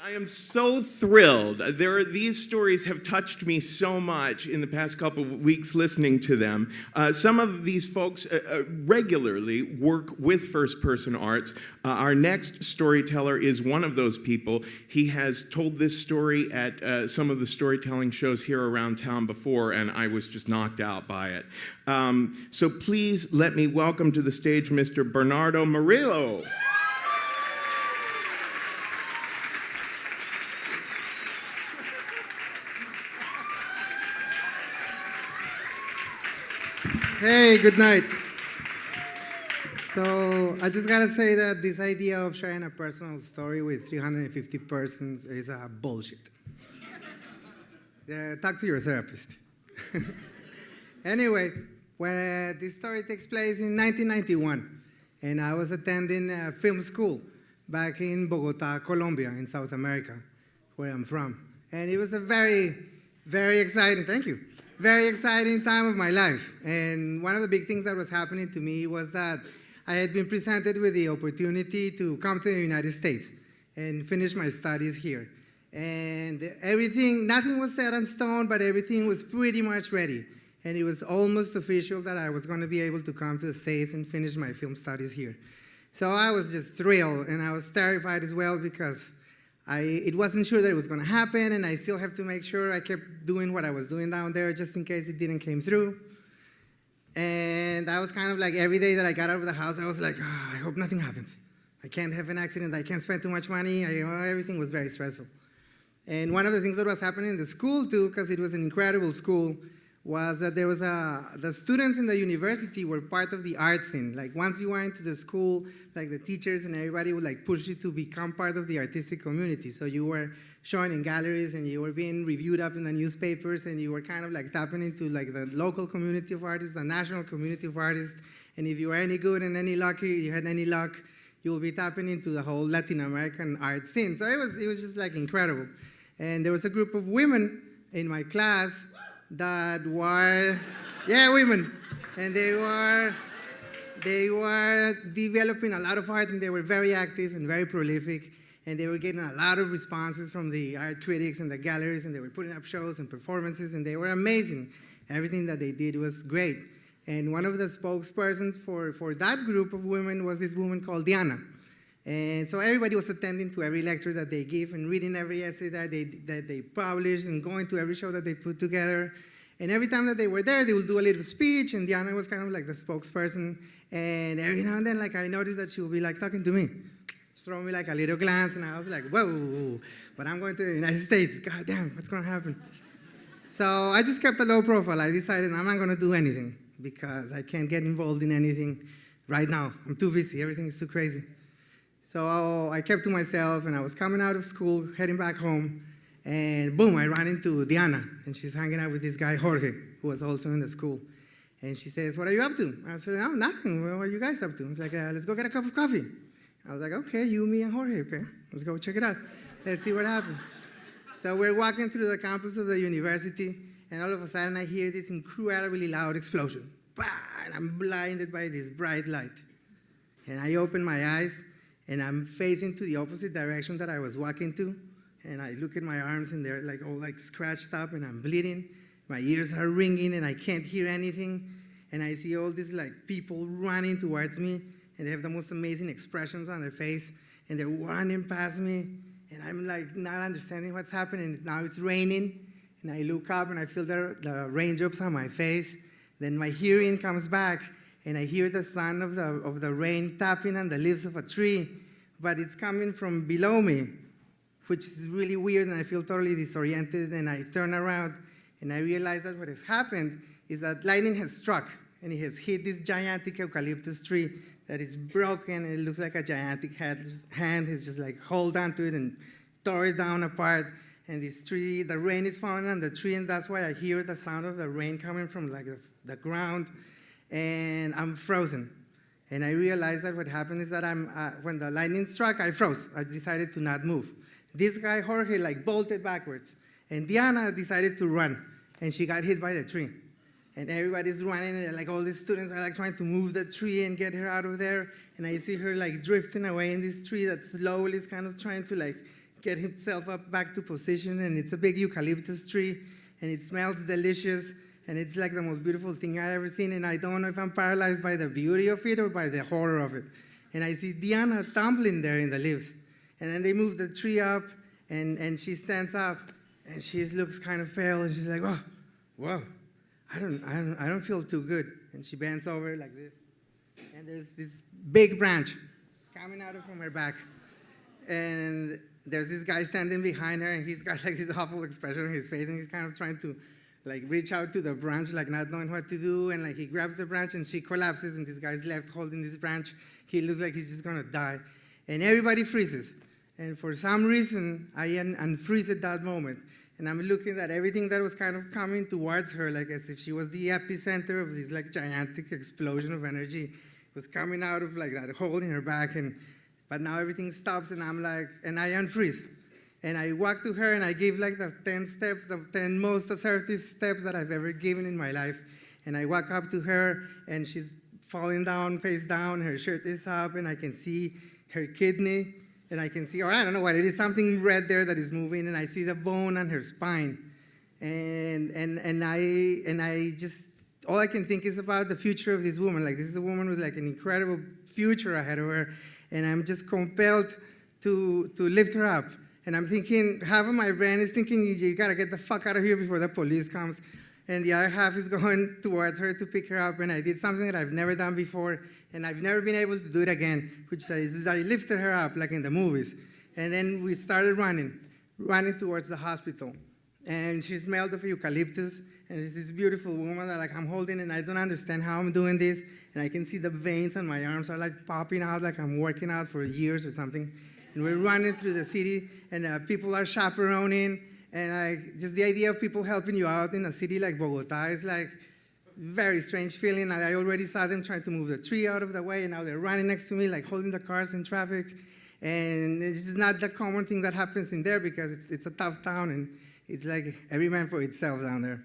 I am so thrilled. These stories have touched me so much in the past couple of weeks listening to them. Some of these folks regularly work with First Person Arts. Our next storyteller is one of those people. He has told this story at some of the storytelling shows here around town before, and I was just knocked out by it. So please let me welcome to the stage Mr. Bernardo Murillo. Hey, good night. So I just gotta say that this idea of sharing a personal story with 350 persons is bullshit. Talk to your therapist. Anyway, when this story takes place in 1991, and I was attending film school back in Bogota, Colombia, in South America, where I'm from. And it was a very, very exciting, thank you, very exciting time of my life. And one of the big things that was happening to me was that I had been presented with the opportunity to come to the United States and finish my studies here. And everything, nothing was set in stone, but everything was pretty much ready. And it was almost official that I was going to be able to come to the States and finish my film studies here. So I was just thrilled, and I was terrified as well because it wasn't sure that it was going to happen, and I still have to make sure I kept doing what I was doing down there just in case it didn't come through. And I was kind of like, every day that I got out of the house, I was like, oh, I hope nothing happens. I can't have an accident. I can't spend too much money. Everything was very stressful. And one of the things that was happening in the school, too, because it was an incredible school, was that there was the students in the university were part of the art scene. Like, once you went to the school, like the teachers and everybody would like push you to become part of the artistic community. So you were shown in galleries and you were being reviewed up in the newspapers, and you were kind of like tapping into like the local community of artists, the national community of artists. And if you were any good and any lucky, you had any luck, you will be tapping into the whole Latin American art scene. So it was just like incredible. And there was a group of women in my class that were, yeah, women. And they were developing a lot of art, and they were very active and very prolific, and they were getting a lot of responses from the art critics and the galleries, and they were putting up shows and performances, and they were amazing. Everything that they did was great. And one of the spokespersons for that group of women was this woman called Diana. And so everybody was attending to every lecture that they give and reading every essay that they publish and going to every show that they put together. And every time that they were there, they would do a little speech, and Diana was kind of like the spokesperson. And every now and then, like, I noticed that she would be like talking to me, throw me like a little glance, and I was like, whoa, but I'm going to the United States. God damn, what's going to happen? So I just kept a low profile. I decided I'm not going to do anything because I can't get involved in anything right now. I'm too busy. Everything is too crazy. So I kept to myself, and I was coming out of school, heading back home, and boom, I ran into Diana, and she's hanging out with this guy, Jorge, who was also in the school. And she says, what are you up to? I said, no, nothing. What are you guys up to? I was like, let's go get a cup of coffee. I was like, okay, you, me, and Jorge, okay. Let's go check it out. Let's see what happens. So we're walking through the campus of the university, and all of a sudden I hear this incredibly loud explosion. Bah! And I'm blinded by this bright light. And I open my eyes, and I'm facing to the opposite direction that I was walking to. And I look at my arms, and they're like all like scratched up, and I'm bleeding. My ears are ringing, and I can't hear anything. And I see all these like people running towards me, and they have the most amazing expressions on their face, and they're running past me, and I'm like not understanding what's happening. Now it's raining, and I look up, and I feel the raindrops on my face. Then my hearing comes back, and I hear the sound of the rain tapping on the leaves of a tree, but it's coming from below me, which is really weird, and I feel totally disoriented, and I turn around, and I realize that what has happened is that lightning has struck, and it has hit this gigantic eucalyptus tree that is broken, and it looks like a gigantic hand has just like hold onto it and tore it down apart. And this tree, the rain is falling on the tree, and that's why I hear the sound of the rain coming from like the ground, and I'm frozen. And I realized that what happened is that when the lightning struck, I froze. I decided to not move. This guy, Jorge, like bolted backwards. And Diana decided to run, and she got hit by the tree. And everybody's running, and like all the students are like trying to move the tree and get her out of there. And I see her like drifting away in this tree that slowly is kind of trying to like get himself up back to position, and it's a big eucalyptus tree, and it smells delicious, and it's like the most beautiful thing I've ever seen, and I don't know if I'm paralyzed by the beauty of it or by the horror of it. And I see Diana tumbling there in the leaves, and then they move the tree up, and she stands up, and she looks kind of pale, and she's like, "Oh, whoa, I don't feel too good." And she bends over like this, and there's this big branch coming out from her back, and there's this guy standing behind her, and he's got like this awful expression on his face, and he's kind of trying to like reach out to the branch, like not knowing what to do, and like he grabs the branch, and she collapses, and this guy's left holding this branch. He looks like he's just gonna die, and everybody freezes. And for some reason, I unfreeze at that moment, and I'm looking at everything that was kind of coming towards her, like as if she was the epicenter of this like gigantic explosion of energy. It was coming out of like that hole in her back, but now everything stops, and I'm like, and I unfreeze. And I walk to her, and I give like the 10 steps, the 10 most assertive steps that I've ever given in my life. And I walk up to her, and she's falling down, face down, her shirt is up, and I can see her kidney, and I can see, or I don't know what it is, something red there that is moving, and I see the bone on her spine. And I just, all I can think is about the future of this woman. Like, this is a woman with like an incredible future ahead of her, and I'm just compelled to lift her up. And I'm thinking, half of my brain is thinking, you gotta get the fuck out of here before the police comes. And the other half is going towards her to pick her up. And I did something that I've never done before, and I've never been able to do it again, which is I lifted her up like in the movies. And then we started running towards the hospital. And she smelled of eucalyptus, and it's this beautiful woman that like I'm holding, and I don't understand how I'm doing this. And I can see the veins on my arms are like popping out like I'm working out for years or something. And we're running through the city, and people are chaperoning, and just the idea of people helping you out in a city like Bogota is like very strange feeling. And I already saw them trying to move the tree out of the way, and now they're running next to me, like holding the cars in traffic. And it's just not the common thing that happens in there, because it's a tough town, and it's like every man for itself down there.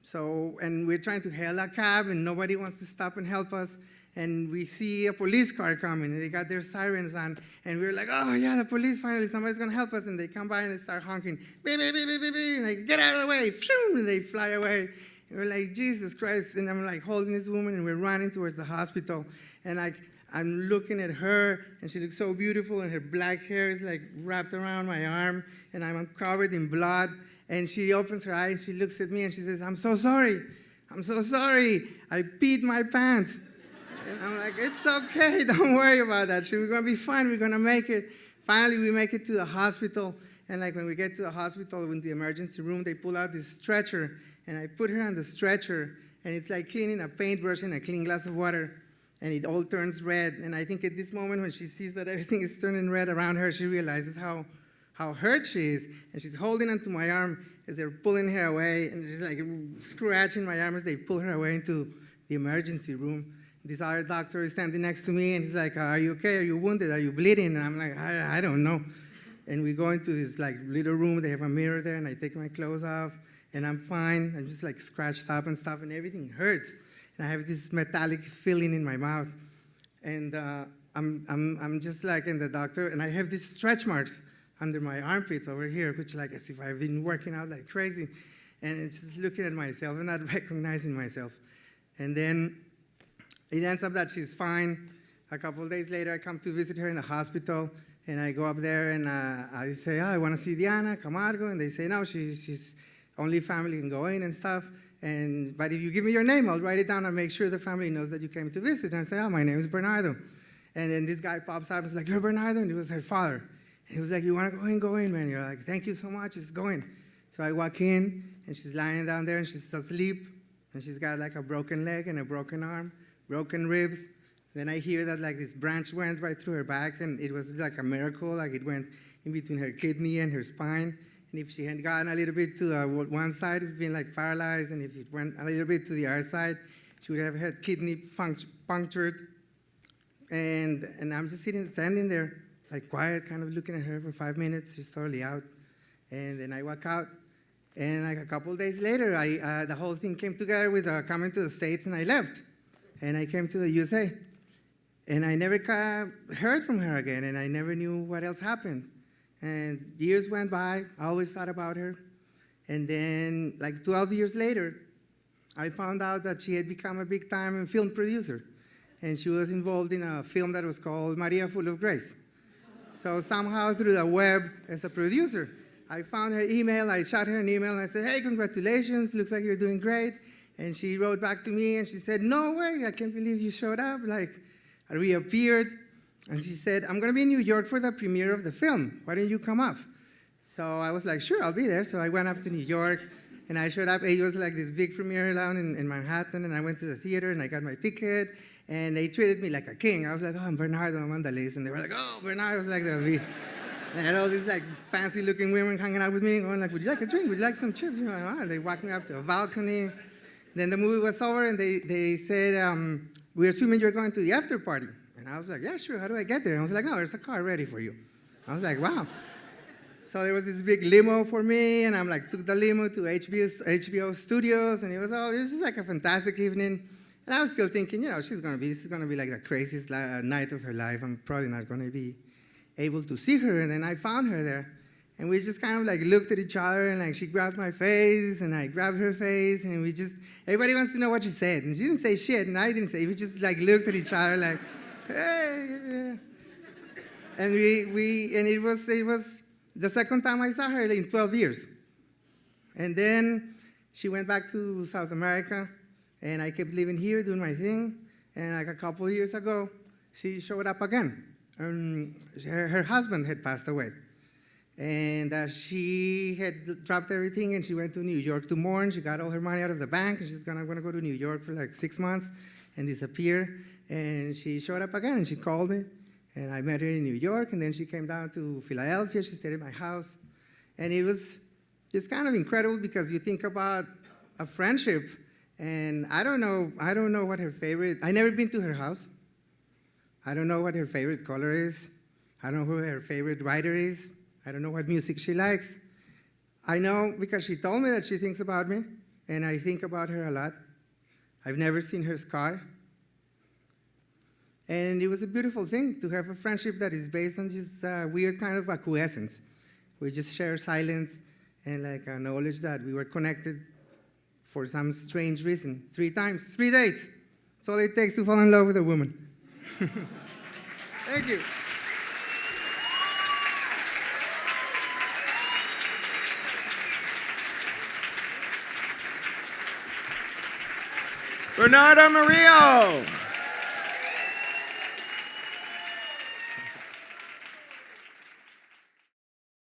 So, and we're trying to hail a cab, and nobody wants to stop and help us. And we see a police car coming, and they got their sirens on, and we're like, oh yeah, the police, finally, somebody's gonna help us. And they come by and they start honking, beep, beep, beep, beep, beep, beep, and they get out of the way, and they fly away. And we're like, Jesus Christ. And I'm like holding this woman, and we're running towards the hospital. And like, I'm looking at her, and she looks so beautiful, and her black hair is like wrapped around my arm, and I'm covered in blood. And she opens her eyes, she looks at me, and she says, I'm so sorry, I peed my pants. And I'm like, it's okay, don't worry about that. We're gonna be fine, we're gonna make it. Finally, we make it to the hospital. And like when we get to the hospital, in the emergency room, they pull out this stretcher, and I put her on the stretcher, and it's like cleaning a paintbrush in a clean glass of water, and it all turns red. And I think at this moment, when she sees that everything is turning red around her, she realizes how hurt she is. And she's holding onto my arm as they're pulling her away, and she's like scratching my arm as they pull her away into the emergency room. This other doctor is standing next to me, and he's like, are you okay? Are you wounded? Are you bleeding? And I'm like, I don't know. And we go into this like little room. They have a mirror there, and I take my clothes off, and I'm fine. I'm just like scratched up and stuff, and everything hurts. And I have this metallic feeling in my mouth. And I'm just like in the doctor, and I have these stretch marks under my armpits over here, which like as if I've been working out like crazy. And it's just looking at myself and not recognizing myself. And then it ends up that she's fine. A couple of days later, I come to visit her in the hospital, and I go up there, and I say, I want to see Diana Camargo, and they say, no, she's only family can go in and stuff, but if you give me your name, I'll write it down and make sure the family knows that you came to visit. And I say, oh, my name is Bernardo. And then this guy pops up and is like, you're Bernardo? And it was her father. And he was like, you want to go in, man? You're like, thank you so much, just go in. So I walk in, and she's lying down there, and she's asleep, and she's got like a broken leg and a broken arm, broken ribs. Then I hear that like this branch went right through her back, and it was like a miracle, like it went in between her kidney and her spine. And if she had gotten a little bit to one side, it would have been like paralyzed, and if it went a little bit to the other side, she would have had kidney punctured. And I'm just standing there, like quiet, kind of looking at her for 5 minutes. She's totally out. And then I walk out, and like a couple of days later, the whole thing came together with coming to the States, and I left. And I came to the USA. And I never heard from her again, and I never knew what else happened. And years went by. I always thought about her. And then, like 12 years later, I found out that she had become a big-time film producer. And she was involved in a film that was called Maria Full of Grace. So somehow through the web, as a producer, I found her email, I shot her an email, and I said, hey, congratulations, looks like you're doing great. And she wrote back to me, and she said, no way, I can't believe you showed up. Like, I reappeared, and she said, I'm gonna be in New York for the premiere of the film. Why don't you come up? So I was like, sure, I'll be there. So I went up to New York, and I showed up. It was like this big premiere down in Manhattan, and I went to the theater, and I got my ticket, and they treated me like a king. I was like, oh, I'm Bernardo Mandales, and they were like, oh, Bernardo was like the They had all these like fancy-looking women hanging out with me, going like, would you like a drink? Would you like some chips? You know, oh. They walked me up to a balcony. Then the movie was over, and they said, we're assuming you're going to the after party. And I was like, yeah, sure, how do I get there? And I was like, oh, there's a car ready for you. I was like, wow. So there was this big limo for me, and I'm like, took the limo to HBO Studios, and it was just like a fantastic evening. And I was still thinking, you know, this is gonna be like the craziest night of her life. I'm probably not gonna be able to see her. And then I found her there, and we just kind of like looked at each other, and like she grabbed my face, and I grabbed her face, and everybody wants to know what she said, and she didn't say shit, and I didn't say. We just like looked at each other like, hey, and it was the second time I saw her in 12 years. And then she went back to South America, and I kept living here, doing my thing. And like a couple of years ago, she showed up again. Her husband had passed away. And she had dropped everything, and she went to New York to mourn. She got all her money out of the bank, and she's gonna go to New York for like 6 months and disappear. And she showed up again, and she called me. And I met her in New York, and then she came down to Philadelphia. She stayed at my house. And it was just kind of incredible, because you think about a friendship, and I don't know what her favorite, I never been to her house. I don't know what her favorite color is. I don't know who her favorite writer is. I don't know what music she likes. I know because she told me that she thinks about me, and I think about her a lot. I've never seen her scar. And it was a beautiful thing to have a friendship that is based on this weird kind of acquiescence. We just share silence and like a knowledge that we were connected for some strange reason. 3 times, 3 dates. That's all it takes to fall in love with a woman. Thank you. Bernardo Murillo.